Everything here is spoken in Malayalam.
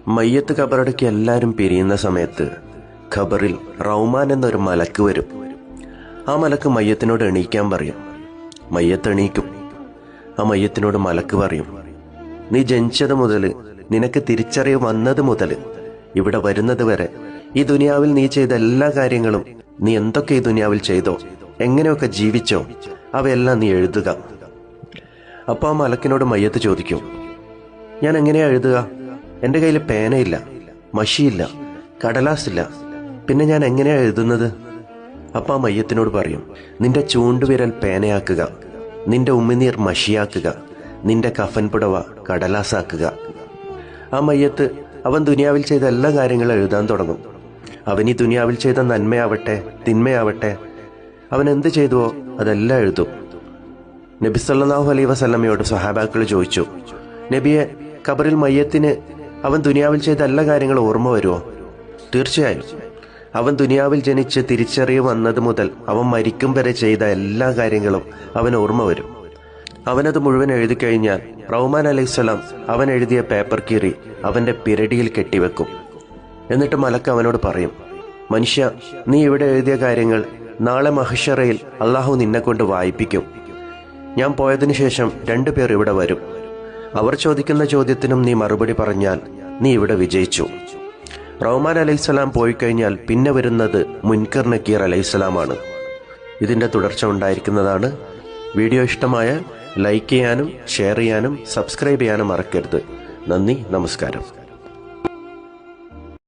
മയ്യത്ത് ഖബറടക്കി എല്ലാവരും പിരിയുന്ന സമയത്ത് ഖബറിൽ റൗമാൻ എന്നൊരു മലക്ക് വരും. ആ മലക്ക് മയ്യത്തിനോട് എണീക്കാൻ പറയും. മയ്യത്ത് എണീക്കും. ആ മയ്യത്തിനോട് മലക്ക് പറയും, നീ ജനിച്ചത് മുതൽ, നിനക്ക് തിരിച്ചറിവ് വന്നത് മുതൽ ഇവിടെ വരുന്നത് വരെ ഈ ദുനിയാവിൽ നീ ചെയ്ത എല്ലാ കാര്യങ്ങളും, നീ എന്തൊക്കെ ഈ ദുനിയാവിൽ ചെയ്തോ, എങ്ങനെയൊക്കെ ജീവിച്ചോ, അവയെല്ലാം നീ എഴുതുക. അപ്പോൾ ആ മലക്കിനോട് മയ്യത്ത് ചോദിക്കും, ഞാൻ എങ്ങനെയാ എഴുതുക? എൻ്റെ കയ്യിൽ പേനയില്ല, മഷിയില്ല, കടലാസില്ല, പിന്നെ ഞാൻ എങ്ങനെയാ എഴുതുന്നത്? അപ്പം ആ മയ്യത്തിനോട് പറയും, നിന്റെ ചൂണ്ടുവിരൽ പേനയാക്കുക, നിന്റെ ഉമിനീർ മഷിയാക്കുക, നിന്റെ കഫൻ പുടവ കടലാസാക്കുക. ആ മയ്യത്ത് അവൻ ദുനിയാവിൽ ചെയ്ത എല്ലാ കാര്യങ്ങളും എഴുതാൻ തുടങ്ങും. അവൻ ഈ ദുനിയാവിൽ ചെയ്ത നന്മയാവട്ടെ തിന്മയാവട്ടെ, അവൻ എന്ത് ചെയ്തുവോ അതെല്ലാം എഴുതും. നബി സല്ലല്ലാഹു അലൈഹി വസല്ലമയോട് സ്വഹാബാക്കൾ ചോദിച്ചു, നബിയെ, ഖബറിൽ മയ്യത്തിന് അവൻ ദുനിയാവിൽ ചെയ്ത എല്ലാ കാര്യങ്ങളും ഓർമ്മ വരുമോ? തീർച്ചയായും. അവൻ ദുനിയാവിൽ ജനിച്ച് തിരിച്ചറിവ് വന്നത് മുതൽ അവൻ മരിക്കും വരെ ചെയ്ത എല്ലാ കാര്യങ്ങളും അവൻ ഓർമ്മ വരും. അവനത് മുഴുവൻ എഴുതി കഴിഞ്ഞാൽ റഹ്മാൻ അലൈഹിസ്സലാം അവൻ എഴുതിയ പേപ്പർ കീറി അവന്റെ പിരടിയിൽ കെട്ടിവെക്കും. എന്നിട്ട് മലക്ക് അവനോട് പറയും, മനുഷ്യ, നീ ഇവിടെ എഴുതിയ കാര്യങ്ങൾ നാളെ മഹ്ശറയിൽ അള്ളാഹു നിന്നെ കൊണ്ട് വായിപ്പിക്കും. ഞാൻ പോയതിനു ശേഷം 2 പേർ ഇവിടെ വരും. അവർ ചോദിക്കുന്ന ചോദ്യത്തിനും നീ മറുപടി പറഞ്ഞാൽ നീ ഇവിടെ വിജയിച്ചു. റഹ്മാൻ അലൈഹിസ്സലാം പോയി കഴിഞ്ഞാൽ പിന്നെ വരുന്നത് മുൻകർ നക്കീർ അലൈഹിസ്സലാമാണ്. ഇതിന്റെ തുടർച്ച ഉണ്ടായിരിക്കുന്നതാണ്. വീഡിയോ ഇഷ്ടമായ ലൈക്ക് ചെയ്യാനും ഷെയർ ചെയ്യാനും സബ്സ്ക്രൈബ് ചെയ്യാനും മറക്കരുത്. നന്ദി, നമസ്കാരം.